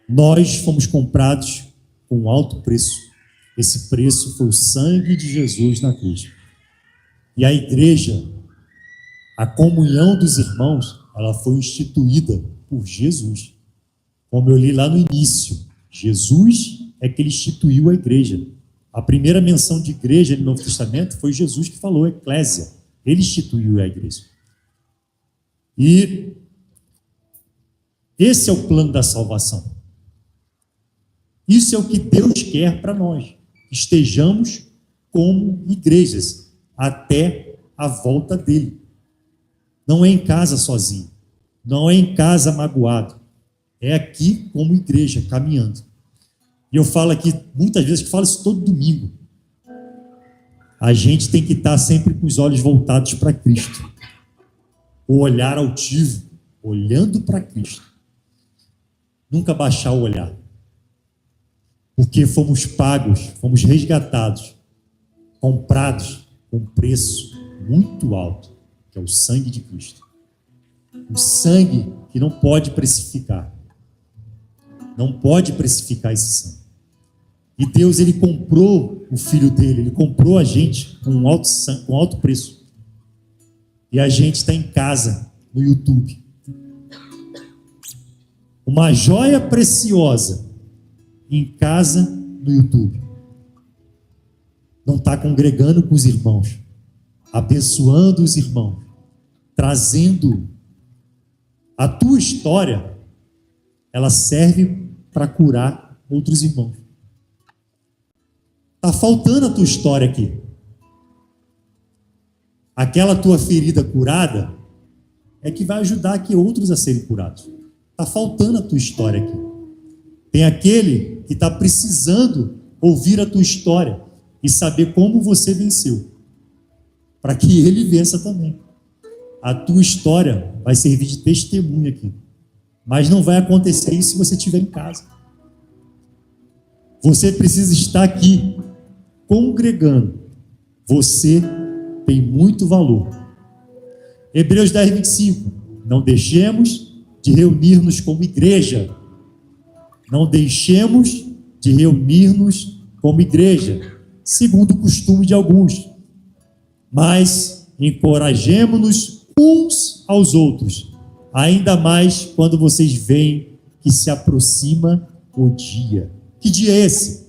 Nós fomos comprados com alto preço. Esse preço foi o sangue de Jesus na cruz. E a igreja, a comunhão dos irmãos, ela foi instituída por Jesus. Como eu li lá no início, Jesus é que ele instituiu a igreja. A primeira menção de igreja no Novo Testamento foi Jesus que falou, eclésia. Ele instituiu a igreja. E esse é o plano da salvação. Isso é o que Deus quer para nós. Estejamos como igrejas até a volta dele. Não é em casa sozinho. Não é em casa magoado. É aqui como igreja, caminhando. E eu falo aqui, muitas vezes, que falo isso todo domingo. A gente tem que estar sempre com os olhos voltados para Cristo. O olhar altivo, olhando para Cristo. Nunca baixar o olhar. Porque fomos pagos, fomos resgatados, comprados com um preço muito alto, que é o sangue de Cristo. Um sangue que não pode precificar. Não pode precificar esse sangue. E Deus, ele comprou o Filho dele, ele comprou a gente com alto preço. E a gente está em casa, no YouTube. Uma joia preciosa em casa, no YouTube. Não está congregando com os irmãos, abençoando os irmãos, trazendo a tua história, ela serve para curar outros irmãos. Está faltando a tua história aqui. Aquela tua ferida curada é que vai ajudar aqui outros a serem curados. Está faltando a tua história aqui. Tem aquele que está precisando ouvir a tua história e saber como você venceu, para que ele vença também. A tua história vai servir de testemunho aqui. Mas não vai acontecer isso se você estiver em casa. Você precisa estar aqui, congregando. Você tem muito valor. Hebreus 10, 25. Não deixemos de reunir-nos como igreja. Não deixemos de reunir-nos como igreja, segundo o costume de alguns. Mas encorajemo-nos uns aos outros, ainda mais quando vocês veem que se aproxima o dia. Que dia é esse?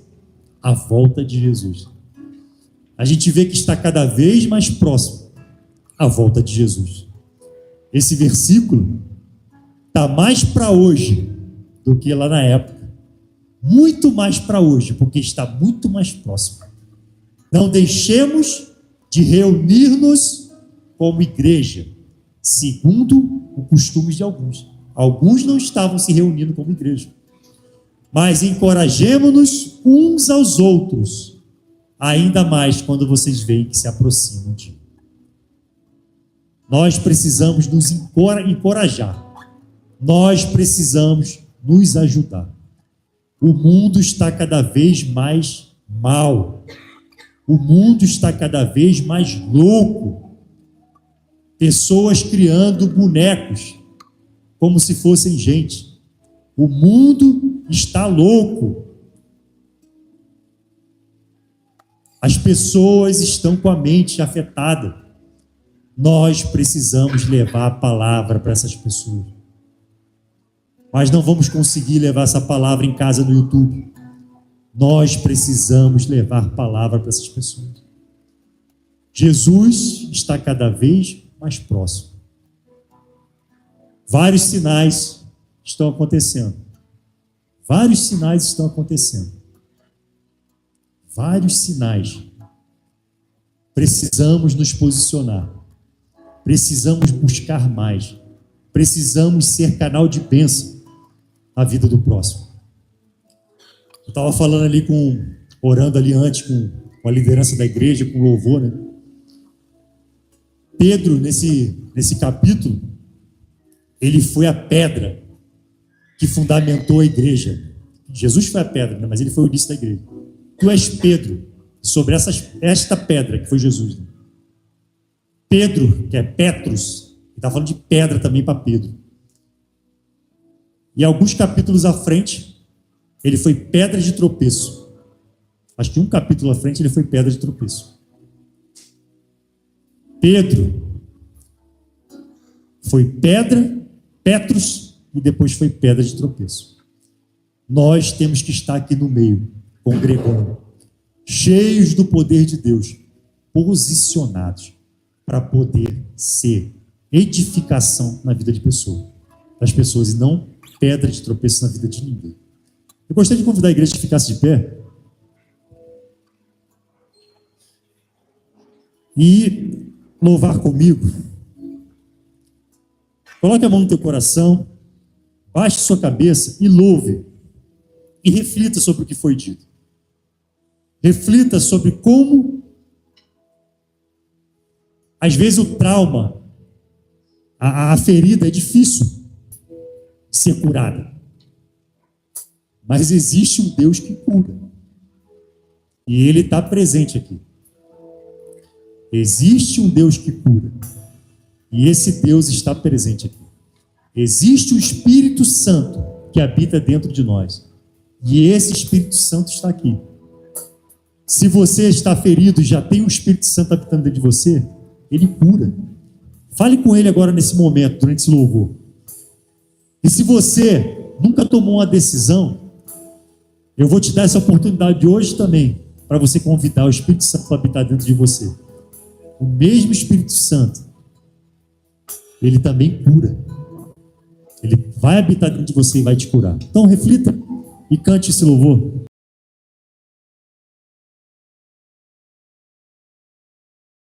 A volta de Jesus. A gente vê que está cada vez mais próximo a volta de Jesus. Esse versículo está mais para hoje do que lá na época. Muito mais para hoje, porque está muito mais próximo. Não deixemos de reunir-nos como igreja, segundo o costume de alguns. Alguns não estavam se reunindo como igreja. Mas encorajemo-nos uns aos outros, ainda mais quando vocês veem que se aproxima um dia. Nós precisamos nos encorajar. Nós precisamos nos ajudar. O mundo está cada vez mais mal. O mundo está cada vez mais louco. Pessoas criando bonecos como se fossem gente. O mundo está louco. As pessoas estão com a mente afetada. Nós precisamos levar a palavra para essas pessoas. Mas não vamos conseguir levar essa palavra em casa no YouTube. Nós precisamos levar a palavra para essas pessoas. Jesus está cada vez mais próximo. Vários sinais estão acontecendo. Vários sinais estão acontecendo. Vários sinais. Precisamos nos posicionar. Precisamos buscar mais. Precisamos ser canal de bênção na vida do próximo. Eu estava falando ali orando ali antes com a liderança da igreja, com louvor, né? Pedro, nesse capítulo, ele foi a pedra que fundamentou a igreja. Jesus foi a pedra, né? Mas ele foi o início da igreja. Tu és Pedro, sobre esta pedra que foi Jesus. Né? Pedro, que é Petrus, ele está falando de pedra também para Pedro. E alguns capítulos à frente, ele foi pedra de tropeço. Acho que um capítulo à frente ele foi pedra de tropeço. Pedro foi Petrus e depois foi pedra de tropeço. Nós temos que estar aqui no meio, congregando, cheios do poder de Deus, posicionados para poder ser edificação na vida das pessoas e não pedra de tropeço na vida de ninguém. Eu gostaria de convidar a igreja que ficasse de pé e louvar comigo. Coloque a mão no teu coração, baixe sua cabeça e louve. E reflita sobre o que foi dito. Reflita sobre como, às vezes, o trauma, a ferida é difícil de ser curada. Mas existe um Deus que cura. E Ele está presente aqui. Existe um Deus que cura. E esse Deus está presente aqui. Existe o Espírito Santo que habita dentro de nós. E esse Espírito Santo está aqui. Se você está ferido e já tem o Espírito Santo habitando dentro de você, Ele cura. Fale com Ele agora nesse momento, durante esse louvor. E se você nunca tomou uma decisão, eu vou te dar essa oportunidade hoje também, para você convidar o Espírito Santo para habitar dentro de você. O mesmo Espírito Santo, Ele também cura. Ele vai habitar dentro de você e vai te curar. Então reflita e cante esse louvor.